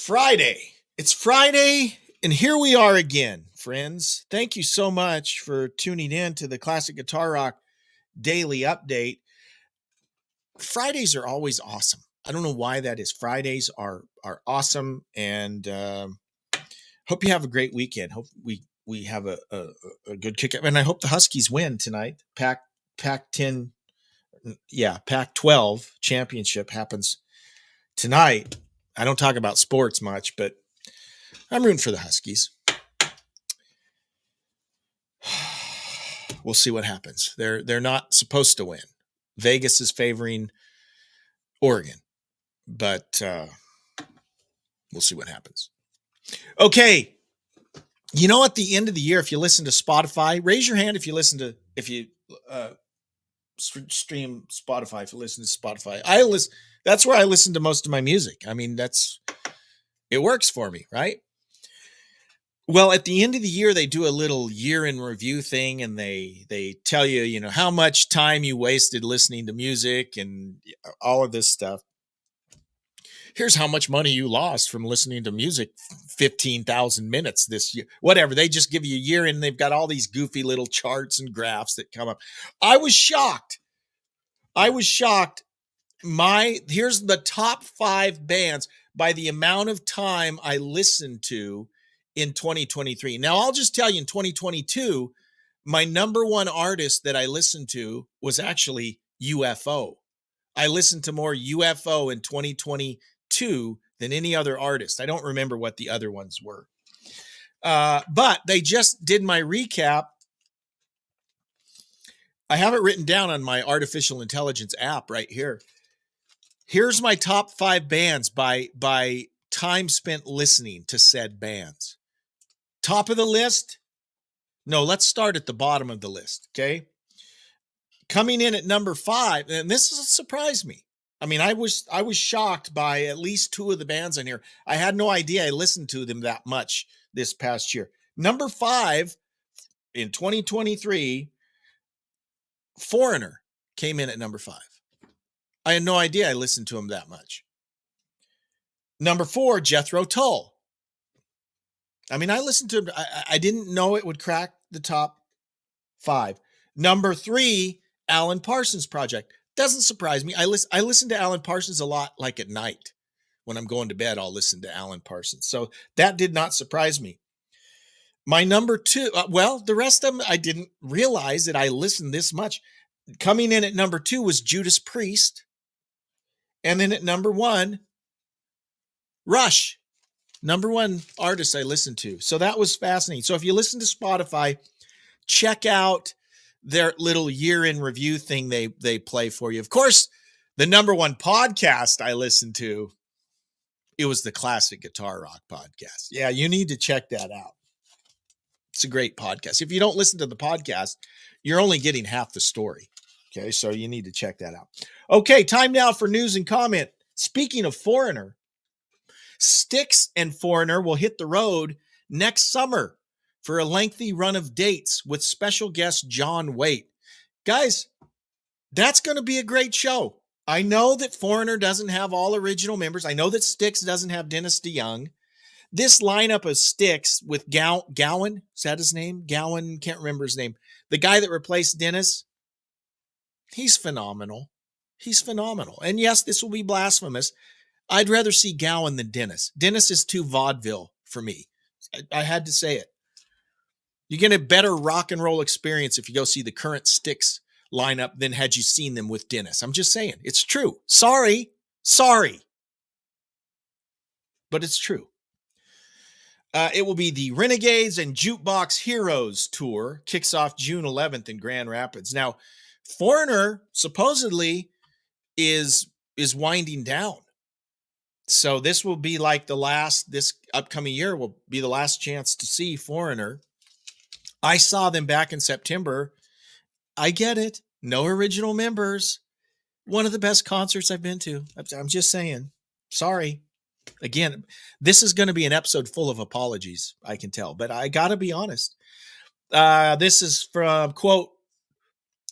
Friday. It's Friday, and here we are again, friends. Thank you so much for tuning in to the Classic Guitar Rock Daily Update. Fridays are always awesome. I don't know why that is. Fridays are awesome, and hope you have a great weekend. Hope we have a good kick, and I hope the Huskies win tonight. Pac-10, Pac-12 championship happens tonight. I don't talk about sports much, but I'm rooting for the Huskies. We'll see what happens. They're not supposed to win. Vegas is favoring Oregon, but we'll see what happens. Okay. You know, at the end of the year, if you listen to Spotify, raise your hand if you stream Spotify, if you listen to Spotify. That's where I listen to most of my music. I mean, it works for me, right? Well, at the end of the year, they do a little year in review thing, and they tell you, how much time you wasted listening to music and all of this stuff. Here's how much money you lost from listening to music, 15,000 minutes this year, whatever. They just give you a year, and they've got all these goofy little charts and graphs that come up. I was shocked. Here's the top 5 bands by the amount of time I listened to in 2023. Now, I'll just tell you, in 2022, my number one artist that I listened to was actually UFO. I listened to more UFO in 2022 than any other artist. I don't remember what the other ones were. But they just did my recap. I have it written down on my artificial intelligence app right here. Here's my top 5 bands by time spent listening to said bands. Top of the list? No, let's start at the bottom of the list, okay? Coming in at number 5, and this surprised me. I mean, I was shocked by at least 2 of the bands on here. I had no idea I listened to them that much this past year. Number 5 in 2023, Foreigner came in at number 5. I had no idea I listened to him that much. Number 4, Jethro Tull. I mean, I listened to him. I didn't know it would crack the top 5. Number 3, Alan Parsons Project. Doesn't surprise me. I listen to Alan Parsons a lot, like at night. When I'm going to bed, I'll listen to Alan Parsons. So that did not surprise me. My number 2, the rest of them, I didn't realize that I listened this much. Coming in at number 2 was Judas Priest. And then at number 1, Rush. Number 1 artist I listened to. So that was fascinating. So if you listen to Spotify, check out their little year in review thing they play for you. Of course, the number 1 podcast I listened to, it was the Classic Guitar Rock podcast. Yeah, you need to check that out. It's a great podcast. If you don't listen to the podcast, you're only getting half the story. Okay, so you need to check that out. Okay, time now for news and comment. Speaking of Foreigner, Styx and Foreigner will hit the road next summer for a lengthy run of dates with special guest John Waite. Guys, that's going to be a great show. I know that Foreigner doesn't have all original members. I know that Styx doesn't have Dennis DeYoung. This lineup of Styx with Gowan, is that his name? Gowan, can't remember his name. The guy that replaced Dennis, he's phenomenal. He's phenomenal. And yes, this will be blasphemous. I'd rather see Gowan than Dennis. Dennis is too vaudeville for me. I had to say it. You get a better rock and roll experience if you go see the current Styx lineup than had you seen them with Dennis. I'm just saying. It's true. Sorry. But it's true. It will be the Renegades and Jukebox Heroes tour. Kicks off June 11th in Grand Rapids. Now, Foreigner supposedly is winding down. So this will be like this upcoming year will be the last chance to see Foreigner. I saw them back in September. I get it. No original members. One of the best concerts I've been to. I'm just saying. Sorry. Again, this is going to be an episode full of apologies, I can tell, but I got to be honest. This is from, quote,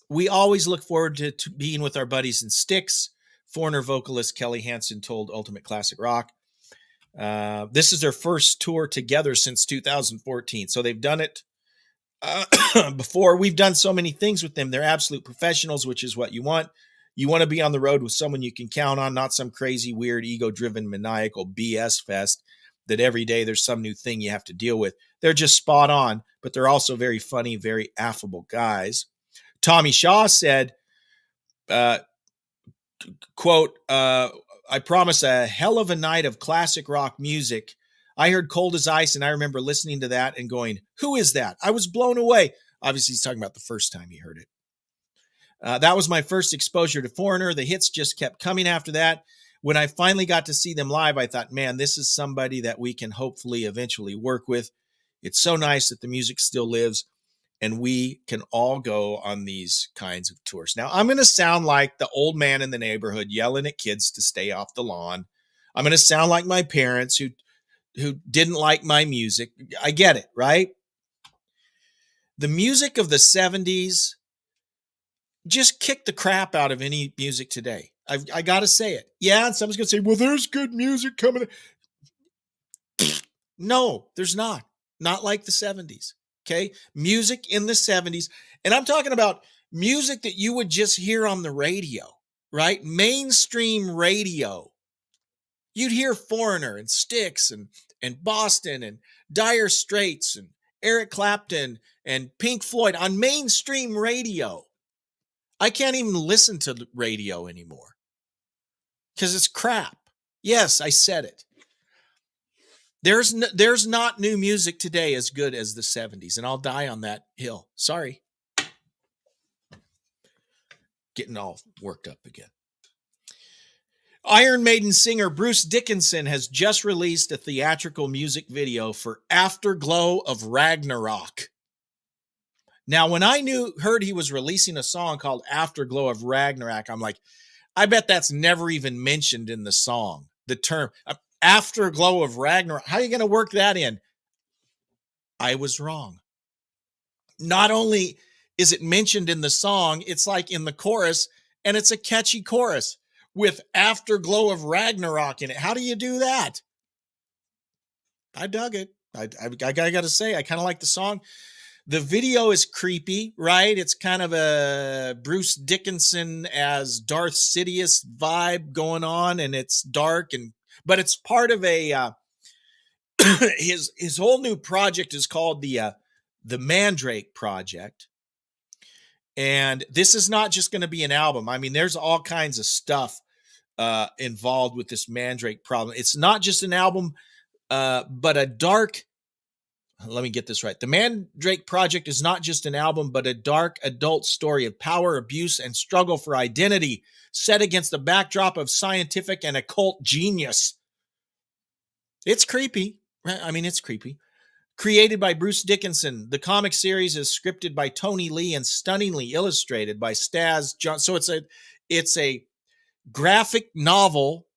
"We always look forward to being with our buddies in Styx," Foreigner vocalist Kelly Hansen told Ultimate Classic Rock. This is their first tour together since 2014. So they've done it before. We've done so many things with them. They're absolute professionals, which is what you want. You want to be on the road with someone you can count on, not some crazy, weird, ego-driven, maniacal BS fest that every day there's some new thing you have to deal with. They're just spot on, but they're also very funny, very affable guys. Tommy Shaw said, quote, I promise a hell of a night of classic rock music. I heard Cold as Ice, and I remember listening to that and going, who is that? I was blown away. Obviously, he's talking about the first time he heard it. That was my first exposure to Foreigner. The hits just kept coming after that. When I finally got to see them live, I thought, man, this is somebody that we can hopefully eventually work with. It's so nice that the music still lives and we can all go on these kinds of tours. Now, I'm going to sound like the old man in the neighborhood yelling at kids to stay off the lawn. I'm going to sound like my parents who didn't like my music. I get it, right? The music of the 70s just kicked the crap out of any music today. I got to say it. Yeah, and someone's going to say, well, there's good music coming. No, there's not. Not like the 70s. Okay. Music in the 70s. And I'm talking about music that you would just hear on the radio, right? Mainstream radio. You'd hear Foreigner and Styx and Boston and Dire Straits and Eric Clapton and Pink Floyd on mainstream radio. I can't even listen to the radio anymore because it's crap. Yes, I said it. There's not new music today as good as the 70s, and I'll die on that hill. Sorry. Getting all worked up again. Iron Maiden singer Bruce Dickinson has just released a theatrical music video for Afterglow of Ragnarok. Now, when I heard he was releasing a song called Afterglow of Ragnarok, I'm like, I bet that's never even mentioned in the song. The term Afterglow of Ragnarok. How are you going to work that in? I was wrong. Not only is it mentioned in the song, it's like in the chorus, and it's a catchy chorus with Afterglow of Ragnarok in it. How do you do that? I dug it. I got to say, I kind of like the song. The video is creepy, right? It's kind of a Bruce Dickinson as Darth Sidious vibe going on, and it's dark, but it's part of a his whole new project is called the Mandrake Project, and this is not just going to be an album. I mean, there's all kinds of stuff involved with this Mandrake problem. It's not just an album, but a dark. Let me get this right. The Mandrake Project is not just an album, but a dark adult story of power, abuse, and struggle for identity set against the backdrop of scientific and occult genius. It's creepy. I mean, it's creepy. Created by Bruce Dickinson, the comic series is scripted by Tony Lee and stunningly illustrated by Staz John. So it's a graphic novel.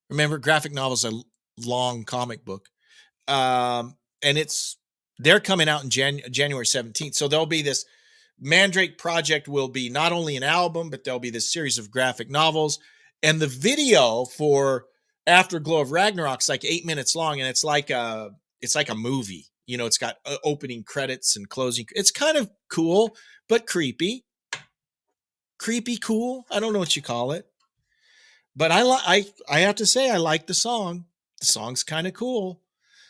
Remember, graphic novel is a long comic book. And they're coming out in January 17th. So there'll be this Mandrake Project will be not only an album, but there'll be this series of graphic novels. And the video for Afterglow of Ragnarok's like 8 minutes long, and it's like a movie. You know, it's got opening credits and closing. It's kind of cool, but creepy. Creepy cool. I don't know what you call it. But I have to say I like the song. The song's kind of cool.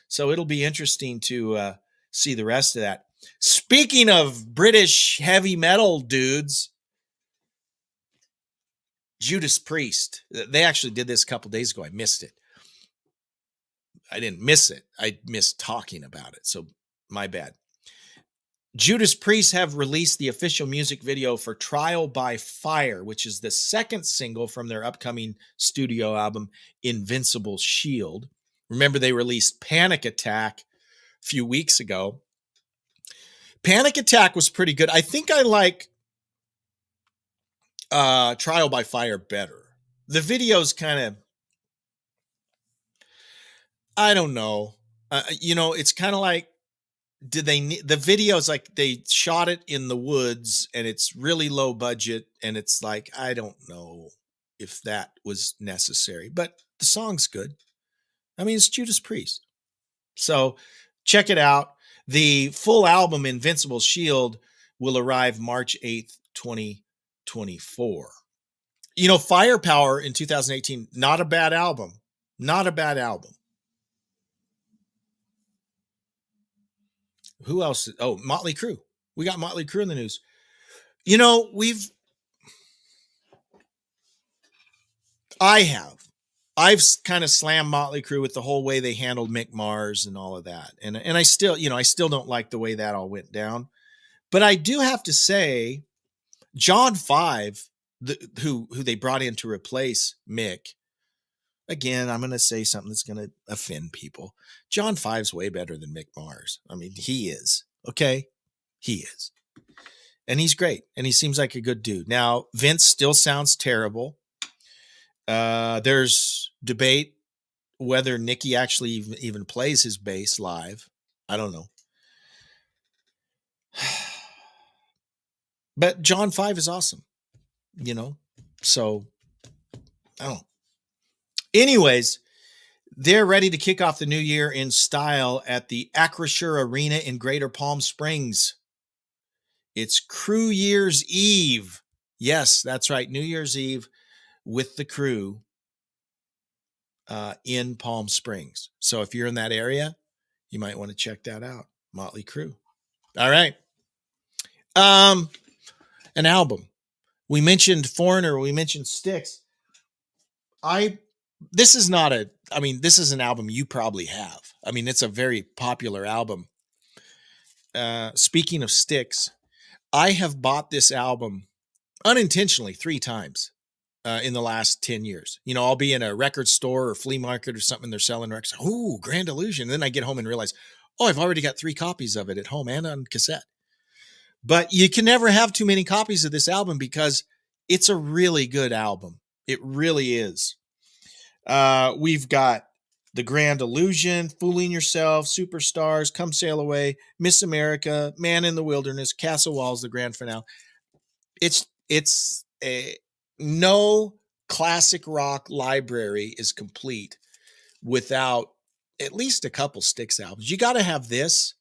So it'll be interesting to see the rest of that. Speaking of British heavy metal dudes, Judas Priest. They actually did this a couple days ago. I missed it. I didn't miss it. I missed talking about it. So my bad. Judas Priest have released the official music video for Trial by Fire, which is the second single from their upcoming studio album, Invincible Shield. Remember, they released Panic Attack a few weeks ago. Panic Attack was pretty good. I think I like Trial by Fire better. The video's kind of, I don't know. It's kind of like, the video's like they shot it in the woods and it's really low budget. And it's like, I don't know if that was necessary, but the song's good. I mean, it's Judas Priest. So check it out. The full album, Invincible Shield, will arrive March 8th, 2024. You know, Firepower in 2018, not a bad album. Not a bad album. Who else? Oh, Motley Crue. We got Motley Crue in the news. You know, I've kind of slammed Motley Crue with the whole way they handled Mick Mars and all of that. And I still, I still don't like the way that all went down. But I do have to say, John Five, who they brought in to replace Mick, again, I'm going to say something that's going to offend people. John Five's way better than Mick Mars. I mean, he is. Okay? He is. And he's great. And he seems like a good dude. Now, Vince still sounds terrible. There's debate whether Nicky actually even plays his bass live. I don't know. But John Five is awesome, so I don't know. Anyways, they're ready to kick off the new year in style at the Acrisure Arena in Greater Palm Springs. It's Crew Year's Eve. Yes, that's right. New Year's Eve with the Crew in Palm Springs. So if you're in that area, you might want to check that out. Motley Crue. All right. An album. We mentioned Foreigner. We mentioned Styx. This is an album you probably have. I mean, it's a very popular album. Speaking of Styx, I have bought this album unintentionally 3 times in the last 10 years. I'll be in a record store or flea market or something. They're selling records. Oh, Grand Illusion. And then I get home and realize, I've already got 3 copies of it at home and on cassette. But you can never have too many copies of this album because it's a really good album. It really is. We've got The Grand Illusion, Fooling Yourself, Superstars, Come Sail Away, Miss America, Man in the Wilderness, Castle Walls, the grand finale. No classic rock library is complete without at least a couple Styx albums. You got to have this.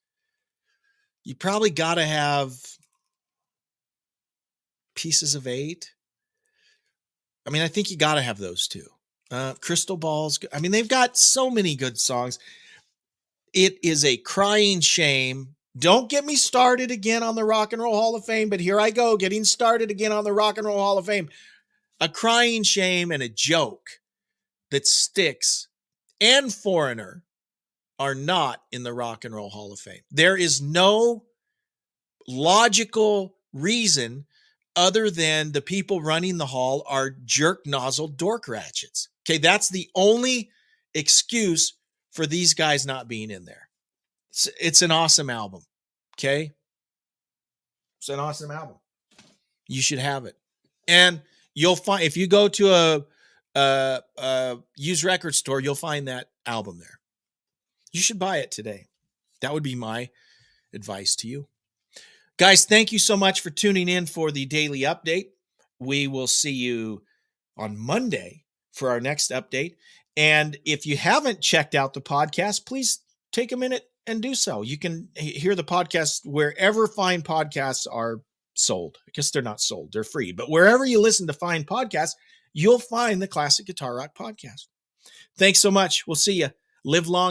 You probably got to have Pieces of 8. I mean, I think you got to have those two. Crystal Balls. I mean, they've got so many good songs. It is a crying shame. Don't get me started again on the Rock and Roll Hall of Fame, but here I go, getting started again on the Rock and Roll Hall of Fame. A crying shame and a joke that Styx and Foreigner are not in the Rock and Roll Hall of Fame. There is no logical reason other than the people running the hall are jerk nozzle dork ratchets. Okay, that's the only excuse for these guys not being in there. It's an awesome album. Okay? It's an awesome album. You should have it. And you'll find, if you go to a used record store, you'll find that album there. You should buy it today. That would be my advice to you. Guys, thank you so much for tuning in for the daily update. We will see you on Monday for our next update. And if you haven't checked out the podcast, please take a minute and do so. You can hear the podcast wherever fine podcasts are sold. I guess they're not sold. They're free. But wherever you listen to fine podcasts, you'll find the Classic Guitar Rock Podcast. Thanks so much. We'll see you. Live long.